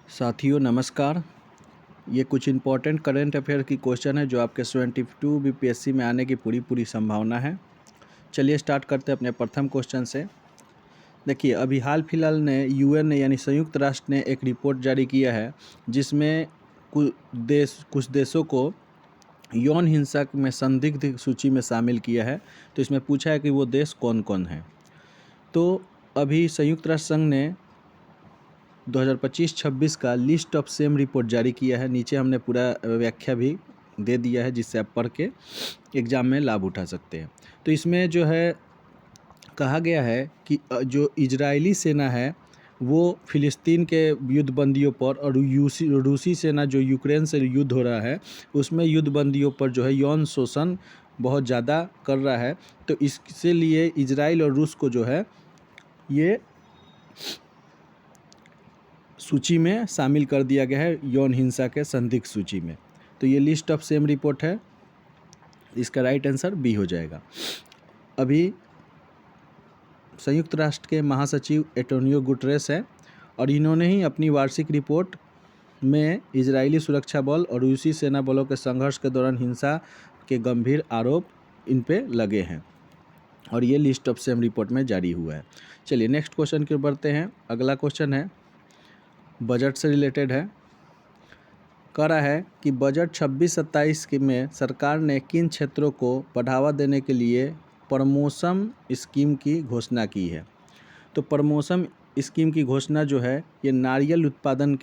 साथियों नमस्कार। ये कुछ इम्पोर्टेंट करंट अफेयर की क्वेश्चन है जो आपके 72 बीपीएससी में आने की पूरी संभावना है। चलिए स्टार्ट करते हैं अपने प्रथम क्वेश्चन से। देखिए, अभी हाल फिलहाल ने यूएन ने यानी संयुक्त राष्ट्र ने एक रिपोर्ट जारी किया है जिसमें कुछ देशों को यौन हिंसा में संदिग्ध सूची में शामिल किया है। तो इसमें पूछा है कि वो देश कौन कौन है। तो अभी संयुक्त राष्ट्र संघ ने 2025-26 का लिस्ट ऑफ सेम रिपोर्ट जारी किया है। नीचे हमने पूरा व्याख्या भी दे दिया है जिससे आप पढ़ के एग्ज़ाम में लाभ उठा सकते हैं। तो इसमें जो है कहा गया है कि जो इजरायली सेना है वो फ़िलिस्तीन के युद्धबंदियों पर और रूसी सेना जो यूक्रेन से युद्ध हो रहा है उसमें युद्धबंदियों पर जो है यौन शोषण बहुत ज़्यादा कर रहा है। तो इसके लिए इजराइल और रूस को जो है ये सूची में शामिल कर दिया गया है, यौन हिंसा के संदिग्ध सूची में। तो ये लिस्ट ऑफ सेम रिपोर्ट है, इसका राइट आंसर बी हो जाएगा। अभी संयुक्त राष्ट्र के महासचिव एंटोनियो गुटरेस है और इन्होंने ही अपनी वार्षिक रिपोर्ट में इजरायली सुरक्षा बल और रूसी सेना बलों के संघर्ष के दौरान हिंसा के गंभीर आरोप इन पे लगे हैं और ये लिस्ट ऑफ सेम रिपोर्ट में जारी हुआ है। चलिए नेक्स्ट क्वेश्चन की ओर बढ़ते हैं। अगला क्वेश्चन है बजट से रिलेटेड है। कह रहा है कि बजट 26-27 में सरकार ने किन क्षेत्रों को बढ़ावा देने के लिए प्रमोशन स्कीम की घोषणा की है। तो प्रमोशन स्कीम की घोषणा जो है ये नारियल उत्पादन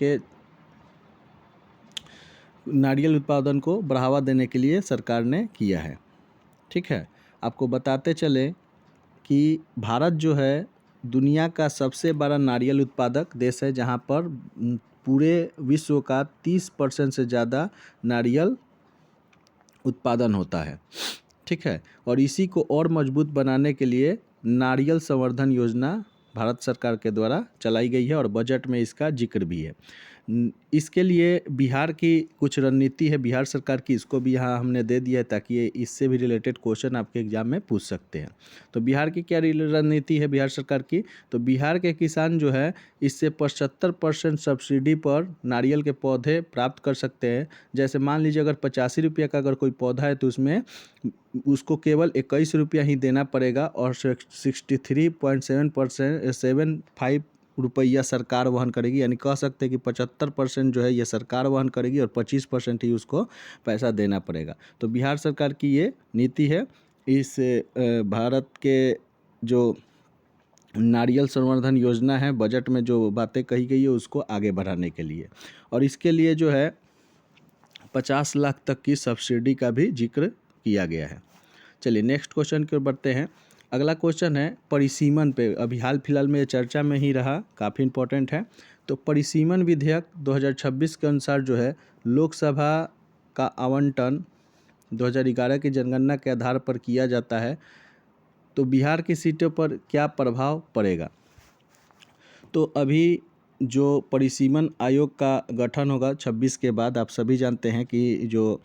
को बढ़ावा देने के लिए सरकार ने किया है। ठीक है, आपको बताते चले कि भारत जो है दुनिया का सबसे बड़ा नारियल उत्पादक देश है जहां पर पूरे विश्व का 30% से ज़्यादा नारियल उत्पादन होता है। ठीक है, और इसी को और मजबूत बनाने के लिए नारियल संवर्धन योजना भारत सरकार के द्वारा चलाई गई है और बजट में इसका जिक्र भी है। इसके लिए बिहार की कुछ रणनीति है बिहार सरकार की, इसको भी यहाँ हमने दे दिया है ताकि ये इससे भी रिलेटेड क्वेश्चन आपके एग्जाम में पूछ सकते हैं। तो बिहार की क्या रणनीति है बिहार सरकार की। तो बिहार के किसान जो है इससे 75% सब्सिडी पर नारियल के पौधे प्राप्त कर सकते हैं। जैसे मान लीजिए अगर 85 रुपये का अगर कोई पौधा है तो उसमें उसको केवल 21 रुपया ही देना पड़ेगा और 63.75 रुपया सरकार वहन करेगी। यानी कह सकते हैं कि 75% जो है ये सरकार वहन करेगी और 25% ही उसको पैसा देना पड़ेगा। तो बिहार सरकार की ये नीति है इस भारत के जो नारियल संवर्धन योजना है बजट में जो बातें कही गई है उसको आगे बढ़ाने के लिए, और इसके लिए जो है 50 लाख तक की सब्सिडी का भी जिक्र किया गया है। चलिए नेक्स्ट क्वेश्चन की ओर बढ़ते हैं। अगला क्वेश्चन है परिसीमन पे। अभी हाल फिलहाल में ये चर्चा में ही रहा, काफ़ी इम्पोर्टेंट है। तो परिसीमन विधेयक 2026 के अनुसार जो है लोकसभा का आवंटन 2011 की जनगणना के आधार पर किया जाता है। तो बिहार की सीटों पर क्या प्रभाव पड़ेगा। तो अभी जो परिसीमन आयोग का गठन होगा 26 के बाद, आप सभी जानते हैं कि जो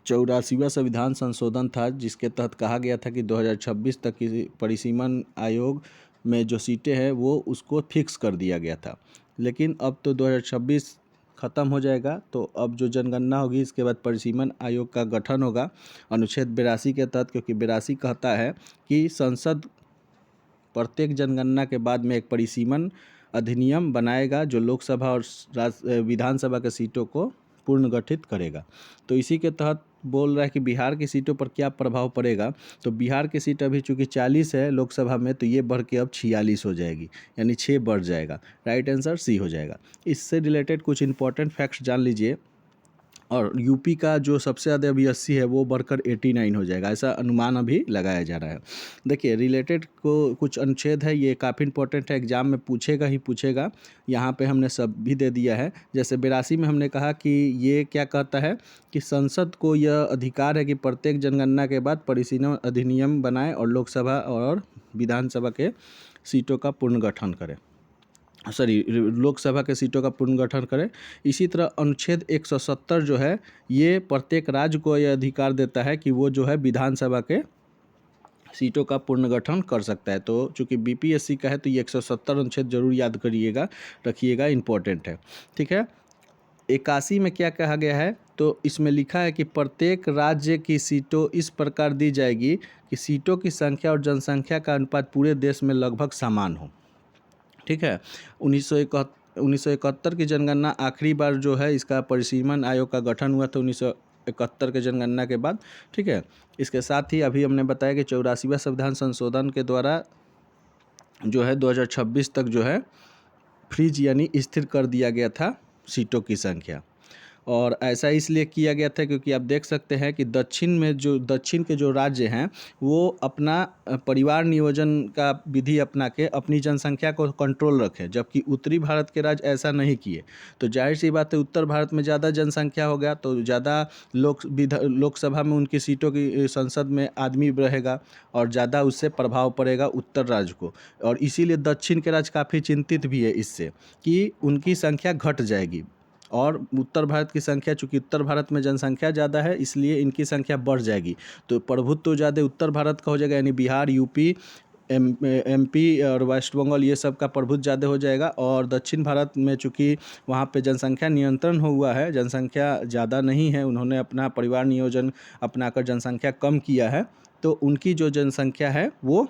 84वां संविधान संशोधन था जिसके तहत कहा गया था कि 2026 तक की परिसीमन आयोग में जो सीटें हैं वो उसको फिक्स कर दिया गया था। लेकिन अब तो 2026 ख़त्म हो जाएगा, तो अब जो जनगणना होगी इसके बाद परिसीमन आयोग का गठन होगा अनुच्छेद 82 के तहत, क्योंकि 82 कहता है कि संसद प्रत्येक जनगणना के बाद में एक परिसीमन अधिनियम बनाएगा जो लोकसभा और विधानसभा के सीटों को पुनर्गठित करेगा। तो इसी के तहत बोल रहा है कि बिहार की सीटों पर क्या प्रभाव पड़ेगा। तो बिहार की सीट अभी चूँकि 40 है लोकसभा में, तो ये बढ़ के अब 46 हो जाएगी, यानी 6 बढ़ जाएगा। राइट आंसर सी हो जाएगा। इससे रिलेटेड कुछ इंपॉर्टेंट फैक्ट्स जान लीजिए। और यूपी का जो सबसे ज़्यादा अभी 80 है वो बढ़कर 89 हो जाएगा, ऐसा अनुमान अभी लगाया जा रहा है। देखिए रिलेटेड को कुछ अनुच्छेद है, ये काफ़ी इंपॉर्टेंट है, एग्जाम में पूछेगा ही पूछेगा। यहाँ पे हमने सब भी दे दिया है। जैसे 82 में हमने कहा कि ये क्या कहता है कि संसद को यह अधिकार है कि प्रत्येक जनगणना के बाद परिसीमन अधिनियम बनाए और लोकसभा और विधानसभा के सीटों का पुनर्गठन करे, लोकसभा के सीटों का पुनर्गठन करें। इसी तरह अनुच्छेद 170 जो है ये प्रत्येक राज्य को यह अधिकार देता है कि वो जो है विधानसभा के सीटों का पुनर्गठन कर सकता है। तो चूँकि बीपीएससी का है तो ये 170 अनुच्छेद जरूर याद करिएगा, रखिएगा, इम्पोर्टेंट है। ठीक है। 81 में क्या कहा गया है, तो इसमें लिखा है कि प्रत्येक राज्य की सीटों इस प्रकार दी जाएगी कि सीटों की संख्या और जनसंख्या का अनुपात पूरे देश में लगभग समान हो। ठीक है। 1971 की जनगणना आखिरी बार जो है इसका परिसीमन आयोग का गठन हुआ था 1971 के जनगणना के बाद। ठीक है। इसके साथ ही अभी हमने बताया कि 84वां संविधान संशोधन के द्वारा जो है 2026 तक जो है फ्रीज यानी स्थिर कर दिया गया था सीटों की संख्या। और ऐसा इसलिए किया गया था क्योंकि आप देख सकते हैं कि दक्षिण के जो राज्य हैं वो अपना परिवार नियोजन का विधि अपना के अपनी जनसंख्या को कंट्रोल रखें, जबकि उत्तरी भारत के राज्य ऐसा नहीं किए। तो जाहिर सी बात है उत्तर भारत में ज़्यादा जनसंख्या हो गया तो ज़्यादा लोकसभा में उनकी सीटों की संसद में आदमी रहेगा और ज़्यादा उससे प्रभाव पड़ेगा उत्तर राज्य को। और इसीलिए दक्षिण के राज्य काफ़ी चिंतित भी है इससे कि उनकी संख्या घट जाएगी और उत्तर भारत की संख्या, चूँकि उत्तर भारत में जनसंख्या ज़्यादा है इसलिए इनकी संख्या बढ़ जाएगी। तो प्रभुत्व तो ज़्यादा उत्तर भारत का हो जाएगा, यानी बिहार, यूपी, एमपी और वेस्ट बंगाल ये सब का प्रभुत्व ज़्यादा हो जाएगा। और दक्षिण भारत में चूँकि वहाँ पे जनसंख्या नियंत्रण हुआ है, जनसंख्या ज़्यादा नहीं है, उन्होंने अपना परिवार नियोजन अपनाकर जनसंख्या कम किया है, तो उनकी जो जनसंख्या है वो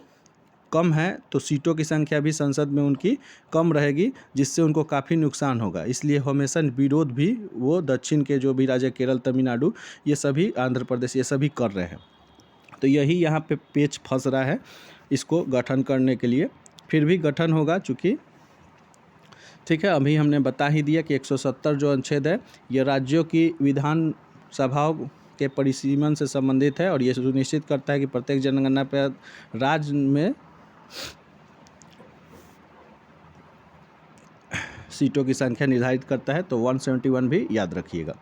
कम है, तो सीटों की संख्या भी संसद में उनकी कम रहेगी, जिससे उनको काफ़ी नुकसान होगा। इसलिए हमेशा विरोध भी वो दक्षिण के जो भी राज्य केरल, तमिलनाडु, ये सभी, आंध्र प्रदेश, ये सभी कर रहे हैं। तो यही यहाँ पे पेच फंस रहा है इसको गठन करने के लिए। फिर भी गठन होगा चूँकि, ठीक है। अभी हमने बता ही दिया कि 170 जो अनुच्छेद है ये राज्यों की विधान सभाओं के परिसीमन से संबंधित है और ये सुनिश्चित करता है कि प्रत्येक जनगणना पर राज्य में सीटों की संख्या निर्धारित करता है। तो 171 भी याद रखिएगा।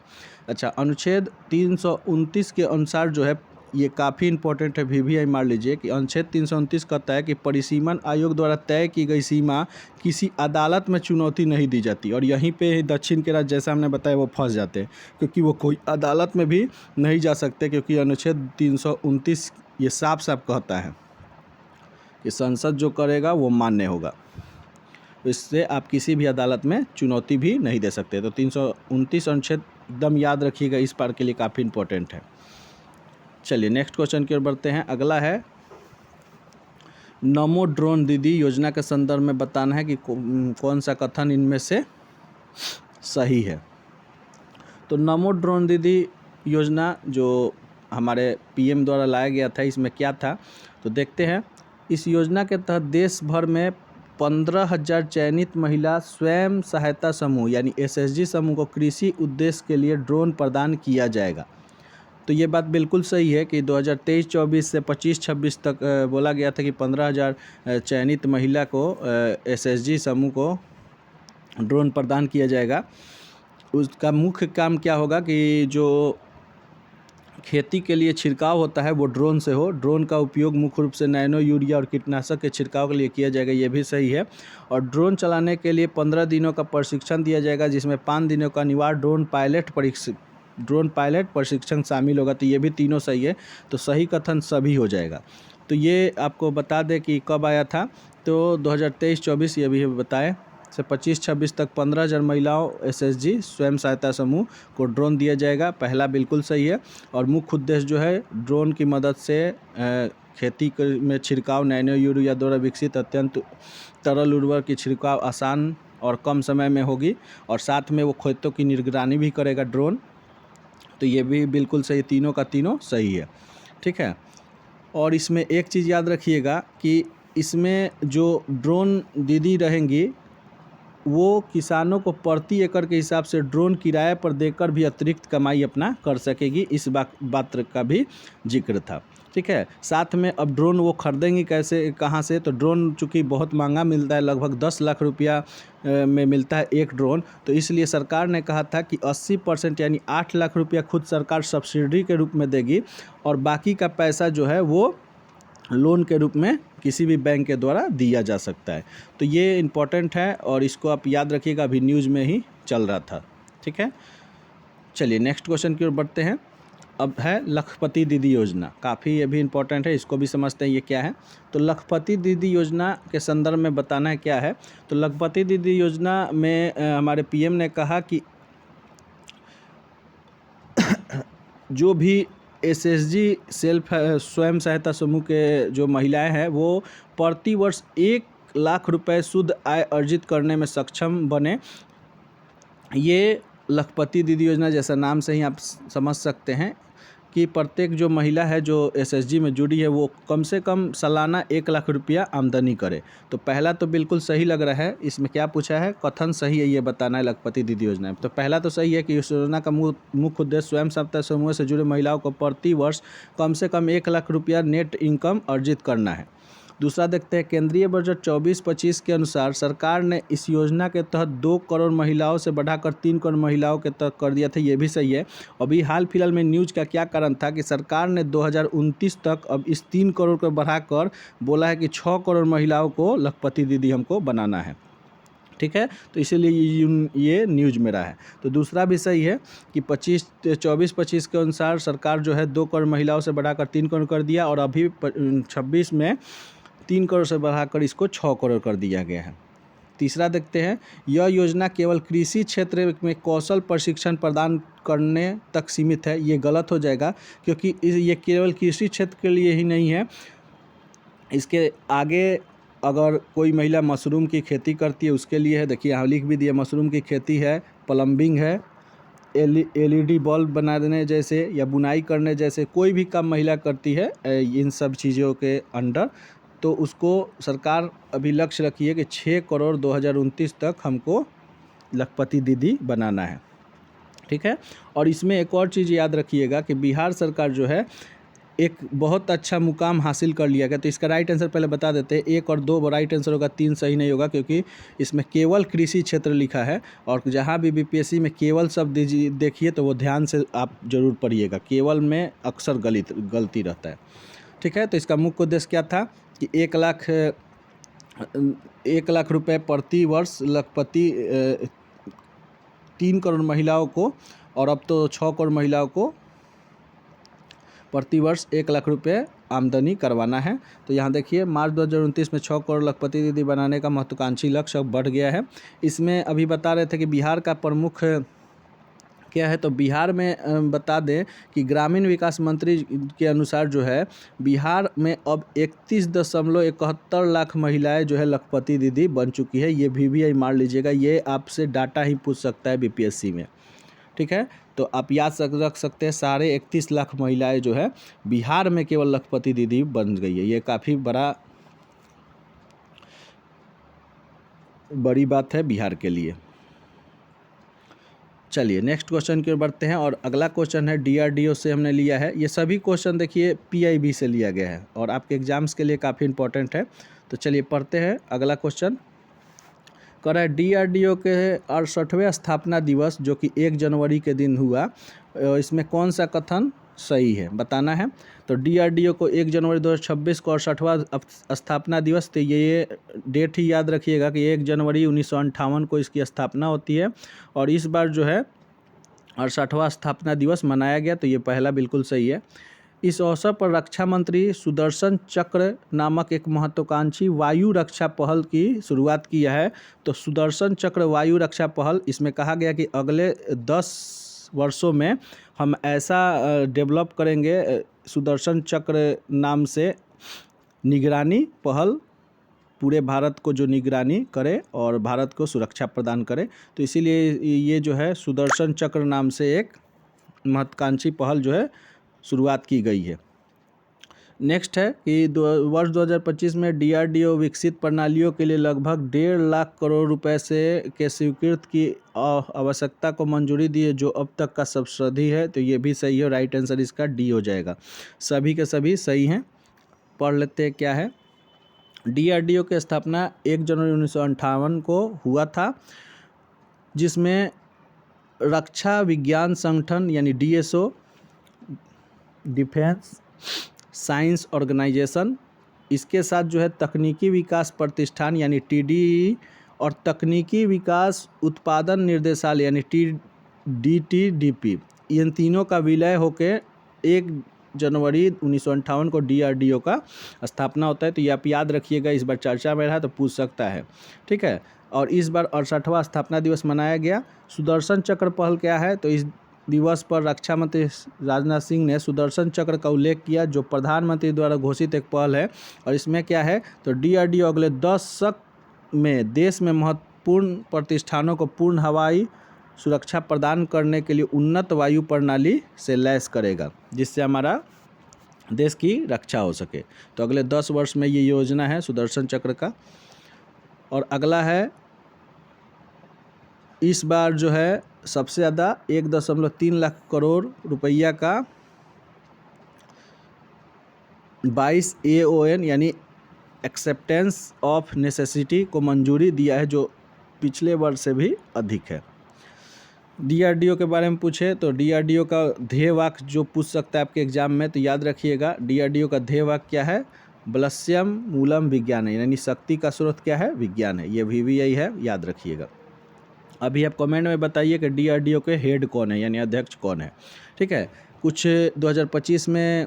अच्छा, अनुच्छेद 329 के अनुसार जो है ये काफ़ी इंपॉर्टेंट है, VVI मार लीजिए कि अनुच्छेद 329 कहता है कि परिसीमन आयोग द्वारा तय की गई सीमा किसी अदालत में चुनौती नहीं दी जाती। और यहीं पे दक्षिण के राज्य, जैसा हमने बताया, वो फंस जाते हैं क्योंकि वो कोई अदालत में भी नहीं जा सकते, क्योंकि अनुच्छेद 329 ये साफ साफ कहता है कि संसद जो करेगा वो मान्य होगा, इससे आप किसी भी अदालत में चुनौती भी नहीं दे सकते। तो 329 अनुच्छेद एकदम याद रखिएगा, इस बार के लिए काफ़ी इंपॉर्टेंट है। चलिए नेक्स्ट क्वेश्चन की ओर बढ़ते हैं। अगला है, नमो ड्रोन दीदी योजना के संदर्भ में बताना है कि कौन सा कथन इनमें से सही है। तो नमो ड्रोन दीदी योजना जो हमारे PM द्वारा लाया गया था, इसमें क्या था तो देखते हैं। इस योजना के तहत देश भर में 15,000 चयनित महिला स्वयं सहायता समूह यानी SHG समूह को कृषि उद्देश्य के लिए ड्रोन प्रदान किया जाएगा। तो ये बात बिल्कुल सही है कि 2023-24 से 25-26 तक बोला गया था कि 15,000 चयनित महिला को SHG समूह को ड्रोन प्रदान किया जाएगा। उसका मुख्य काम क्या होगा कि जो खेती के लिए छिड़काव होता है वो ड्रोन से हो। ड्रोन का उपयोग मुख्य रूप से नैनो यूरिया और कीटनाशक के छिड़काव के लिए किया जाएगा, ये भी सही है। और ड्रोन चलाने के लिए 15 दिनों का प्रशिक्षण दिया जाएगा, जिसमें 5 दिनों का अनिवार्य ड्रोन पायलट प्रशिक्षण शामिल होगा। तो ये भी तीनों सही है, तो सही कथन सभी हो जाएगा। तो ये आपको बता दें कि कब आया था, तो 2023-24 ये भी बताएं से 25-26 तक 15,000 महिलाओं SHG स्वयं सहायता समूह को ड्रोन दिया जाएगा। पहला बिल्कुल सही है। और मुख्य उद्देश्य जो है ड्रोन की मदद से खेती में छिड़काव, नैनो यूरिया द्वारा विकसित अत्यंत तरल उर्वरक की छिड़काव आसान और कम समय में होगी, और साथ में वो खेतों की निगरानी भी करेगा ड्रोन। तो ये भी बिल्कुल सही, तीनों का तीनों सही है। ठीक है। और इसमें एक चीज़ याद रखिएगा कि इसमें जो ड्रोन दीदी रहेंगी वो किसानों को प्रति एकड़ के हिसाब से ड्रोन किराए पर देकर भी अतिरिक्त कमाई अपना कर सकेगी, इस बात का भी जिक्र था। ठीक है। साथ में अब ड्रोन वो खरीदेंगी कैसे, कहाँ से, तो ड्रोन चूँकि बहुत महंगा मिलता है, लगभग 10 लाख रुपया में मिलता है एक ड्रोन, तो इसलिए सरकार ने कहा था कि 80% यानी 8 लाख रुपया खुद सरकार सब्सिडी के रूप में देगी, और बाकी का पैसा जो है वो लोन के रूप में किसी भी बैंक के द्वारा दिया जा सकता है। तो ये इम्पोर्टेंट है और इसको आप याद रखिएगा, अभी न्यूज़ में ही चल रहा था। ठीक है। चलिए नेक्स्ट क्वेश्चन की ओर बढ़ते हैं। अब है लखपति दीदी योजना, काफ़ी ये भी इम्पोर्टेंट है, इसको भी समझते हैं ये क्या है। तो लखपति दीदी योजना के संदर्भ में बताना है क्या है। तो लखपति दीदी योजना में हमारे पीएम ने कहा कि जो भी एसएचजी सेल्फ स्वयं सहायता समूह के जो महिलाएं हैं वो प्रति वर्ष 1 लाख रुपए शुद्ध आय अर्जित करने में सक्षम बने। ये लखपति दीदी योजना, जैसा नाम से ही आप समझ सकते हैं कि प्रत्येक जो महिला है जो एसएचजी में जुड़ी है वो कम से कम सालाना 1 लाख रुपया आमदनी करे। तो पहला तो बिल्कुल सही लग रहा है। इसमें क्या पूछा है, कथन सही है ये बताना है लखपति दीदी योजना में। तो पहला तो सही है कि इस योजना का मुख्य उद्देश्य स्वयं सहायता समूह से जुड़े महिलाओं को प्रति वर्ष कम से कम 1 लाख रुपया नेट इनकम अर्जित करना है। दूसरा देखते हैं, केंद्रीय बजट 24-25 के अनुसार सरकार ने इस योजना के तहत 2 करोड़ महिलाओं से बढ़ाकर 3 करोड़ महिलाओं के तक कर दिया था, ये भी सही है। अभी हाल फिलहाल में न्यूज़ का क्या कारण था कि सरकार ने 2029 तक अब इस 3 करोड़ को बढ़ाकर बोला है कि 6 करोड़ महिलाओं को लखपति दीदी हमको बनाना है। ठीक है, तो इसीलिए ये न्यूज़ मेरा है। तो दूसरा भी सही है कि 24-25 के अनुसार सरकार जो है 2 करोड़ महिलाओं से बढ़ाकर 3 करोड़ कर दिया, और अभी 26 में 3 करोड़ से बढ़ाकर इसको 6 करोड़ कर दिया गया है। तीसरा देखते हैं, यह योजना केवल कृषि क्षेत्र में कौशल प्रशिक्षण प्रदान करने तक सीमित है। ये गलत हो जाएगा, क्योंकि ये केवल कृषि क्षेत्र के लिए ही नहीं है। इसके आगे अगर कोई महिला मशरूम की खेती करती है उसके लिए है। देखिए यहाँ लिख भी दिया, मशरूम की खेती है, प्लम्बिंग है, एलईडी बल्ब बना देने जैसे या बुनाई करने जैसे कोई भी काम महिला करती है इन सब चीज़ों के अंडर, तो उसको सरकार अभी लक्ष्य रखी है कि 6 करोड़ 2029 तक हमको लखपति दीदी बनाना है। ठीक है, और इसमें एक और चीज़ याद रखिएगा कि बिहार सरकार जो है एक बहुत अच्छा मुकाम हासिल कर लिया गया। तो इसका राइट आंसर पहले बता देते हैं, 1 और 2 राइट आंसर होगा, 3 सही नहीं होगा, क्योंकि इसमें केवल कृषि क्षेत्र लिखा है। और जहाँ भी बीपीएससी में केवल शब्द देखिए तो वो ध्यान से आप जरूर पढ़िएगा, केवल में अक्सर गलती रहता है। ठीक है, तो इसका मुख्य उद्देश्य क्या था कि 1 लाख रुपए प्रति वर्ष लखपति 3 करोड़ महिलाओं को, और अब तो 6 करोड़ महिलाओं को प्रति वर्ष 1 लाख रुपए आमदनी करवाना है। तो यहाँ देखिए मार्च 2029 में 6 करोड़ लखपति दीदी बनाने का महत्वाकांक्षी लक्ष्य अब बढ़ गया है। इसमें अभी बता रहे थे कि बिहार का प्रमुख क्या है, तो बिहार में बता दें कि ग्रामीण विकास मंत्री के अनुसार जो है बिहार में अब 31.71 लाख महिलाएं जो है लखपति दीदी बन चुकी है। ये भी मार लीजिएगा, ये आपसे डाटा ही पूछ सकता है बीपीएससी में। ठीक है, तो आप याद रख सकते हैं, 31.5 लाख महिलाएं जो है बिहार में केवल लखपति दीदी बन गई है। ये काफ़ी बड़ी बात है बिहार के लिए। चलिए नेक्स्ट क्वेश्चन की ओर बढ़ते हैं, और अगला क्वेश्चन है डीआरडीओ से हमने लिया है। ये सभी क्वेश्चन देखिए पीआईबी से लिया गया है और आपके एग्जाम्स के लिए काफ़ी इंपॉर्टेंट है। तो चलिए पढ़ते हैं अगला क्वेश्चन। कह रहा है डीआरडीओ के 68वें स्थापना दिवस जो कि 1 जनवरी के दिन हुआ, इसमें कौन सा कथन सही है बताना है। तो डीआरडीओ को 1 जनवरी 2026 को 68वां स्थापना दिवस, तो ये डेट ही याद रखिएगा कि 1 जनवरी 1958 को इसकी स्थापना होती है, और इस बार जो है 68वां स्थापना दिवस मनाया गया। तो ये पहला बिल्कुल सही है। इस अवसर पर रक्षा मंत्री सुदर्शन चक्र नामक एक महत्वाकांक्षी वायु रक्षा पहल की शुरुआत किया है। तो सुदर्शन चक्र वायु रक्षा पहल, इसमें कहा गया कि अगले 10 वर्षों में हम ऐसा डेवलप करेंगे सुदर्शन चक्र नाम से निगरानी पहल, पूरे भारत को जो निगरानी करे और भारत को सुरक्षा प्रदान करे। तो इसीलिए ये जो है सुदर्शन चक्र नाम से एक महत्वाकांक्षी पहल जो है शुरुआत की गई है। नेक्स्ट है कि वर्ष 2025 में डीआरडीओ विकसित प्रणालियों के लिए लगभग 1.5 लाख करोड़ रुपए से के स्वीकृत की आवश्यकता को मंजूरी दी है, जो अब तक का सबसे है। तो ये भी सही है, राइट आंसर इसका डी हो जाएगा। सभी के सभी सही हैं। पढ़ लेते हैं क्या है। डीआरडीओ की स्थापना 1 जनवरी 1958 को हुआ था, जिसमें रक्षा विज्ञान संगठन यानी डीएसओ, डिफेंस साइंस ऑर्गेनाइजेशन, इसके साथ जो है तकनीकी विकास प्रतिष्ठान यानी टीडीई और तकनीकी विकास उत्पादन निर्देशालय यानी डीटीडीपी, इन तीनों का विलय होकर 1 जनवरी 1958 को DRDO का स्थापना होता है। तो ये आप याद रखिएगा, इस बार चर्चा में रहा तो पूछ सकता है, ठीक है। और इस बार 68वां स्थापना दिवस मनाया गया। सुदर्शन चक्र पहल क्या है? तो इस दिवस पर रक्षा मंत्री राजनाथ सिंह ने सुदर्शन चक्र का उल्लेख किया, जो प्रधानमंत्री द्वारा घोषित एक पहल है। और इसमें क्या है? तो DRDO अगले 10 दशक में देश में महत्वपूर्ण प्रतिष्ठानों को पूर्ण हवाई सुरक्षा प्रदान करने के लिए उन्नत वायु प्रणाली से लैस करेगा, जिससे हमारा देश की रक्षा हो सके। तो अगले 10 वर्ष में ये योजना है सुदर्शन चक्र का। और अगला है, इस बार जो है सबसे ज़्यादा 1.3 लाख करोड़ रुपया का 22 AON यानी एक्सेप्टेंस ऑफ नेसेसिटी को मंजूरी दिया है, जो पिछले वर्ष से भी अधिक है। DRDO के बारे में पूछे तो DRDO का ध्येय वाक्य जो पूछ सकता है आपके एग्जाम में, तो याद रखिएगा DRDO का ध्येय वाक्य क्या है? बलस्यम मूलम विज्ञान है, यानी शक्ति का स्रोत क्या है? विज्ञान है। ये VVI है, याद रखिएगा। अभी आप कमेंट में बताइए कि DRDO के हेड कौन है, यानी अध्यक्ष कौन है, ठीक है। कुछ 2025 में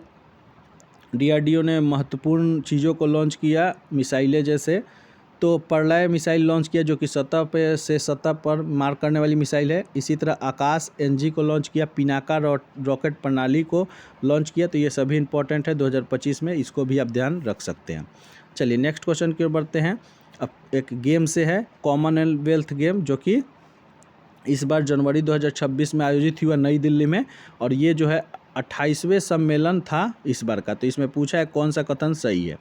DRDO ने महत्वपूर्ण चीज़ों को लॉन्च किया, मिसाइलें जैसे, तो प्रलय मिसाइल लॉन्च किया, जो कि सतह पे से सतह पर मार करने वाली मिसाइल है। इसी तरह आकाश NG को लॉन्च किया, पिनाका रॉकेट प्रणाली को लॉन्च किया। तो ये सभी इंपॉर्टेंट है 2025 में, इसको भी आप ध्यान रख सकते हैं। चलिए नेक्स्ट क्वेश्चन की ओर बढ़ते हैं। अब एक गेम से है, कॉमनवेल्थ गेम, जो कि इस बार जनवरी 2026 में आयोजित हुआ नई दिल्ली में। और ये जो है 28वें सम्मेलन था इस बार का। तो इसमें पूछा है कौन सा कथन सही है।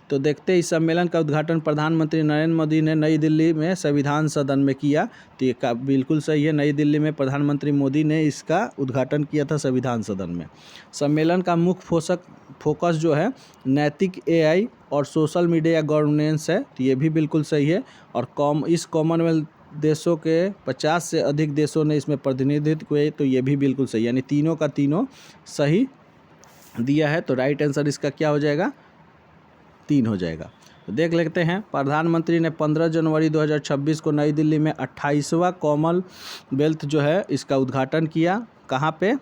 तो देखते हैं, इस सम्मेलन का उद्घाटन प्रधानमंत्री नरेंद्र मोदी ने नई दिल्ली में संविधान सदन में किया। तो ये बिल्कुल सही है, नई दिल्ली में प्रधानमंत्री मोदी ने इसका उद्घाटन किया था संविधान सदन में। सम्मेलन का मुख्य फोकस जो है नैतिक AI और सोशल मीडिया गवर्नेंस है। तो ये भी बिल्कुल सही है। और इस कॉमनवेल्थ देशों के 50 से अधिक देशों ने इसमें प्रतिनिधित्व किए। तो ये भी बिल्कुल सही, यानी तीनों का तीनों सही दिया है। तो राइट आंसर इसका क्या हो जाएगा? 3 हो जाएगा। तो देख लेते हैं, प्रधानमंत्री ने 15 जनवरी 2026 को नई दिल्ली में 28वां कॉमनवेल्थ जो है इसका उद्घाटन किया। कहाँ पे?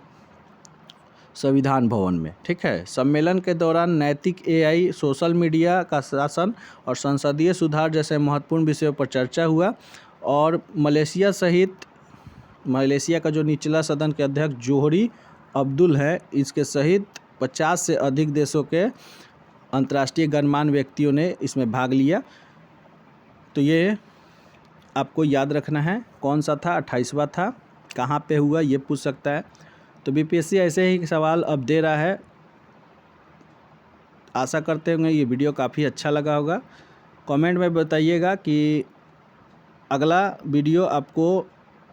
संविधान भवन में, ठीक है। सम्मेलन के दौरान नैतिक AI, सोशल मीडिया का शासन और संसदीय सुधार जैसे महत्वपूर्ण विषयों पर चर्चा हुआ। और मलेशिया का जो निचला सदन के अध्यक्ष जोहरी अब्दुल है, इसके सहित 50 से अधिक देशों के अंतर्राष्ट्रीय गणमान्य व्यक्तियों ने इसमें भाग लिया। तो ये आपको याद रखना है, कौन सा था? 28वां था। कहाँ पे हुआ ये पूछ सकता है। तो BPSC ऐसे ही सवाल अब दे रहा है। आशा करते होंगे ये वीडियो काफ़ी अच्छा लगा होगा। कमेंट में बताइएगा कि अगला वीडियो आपको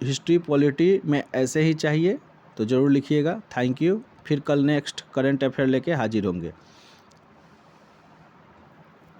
हिस्ट्री पॉलिटी में ऐसे ही चाहिए, तो ज़रूर लिखिएगा। Thank you. फिर कल नेक्स्ट करंट अफेयर लेके हाजिर होंगे।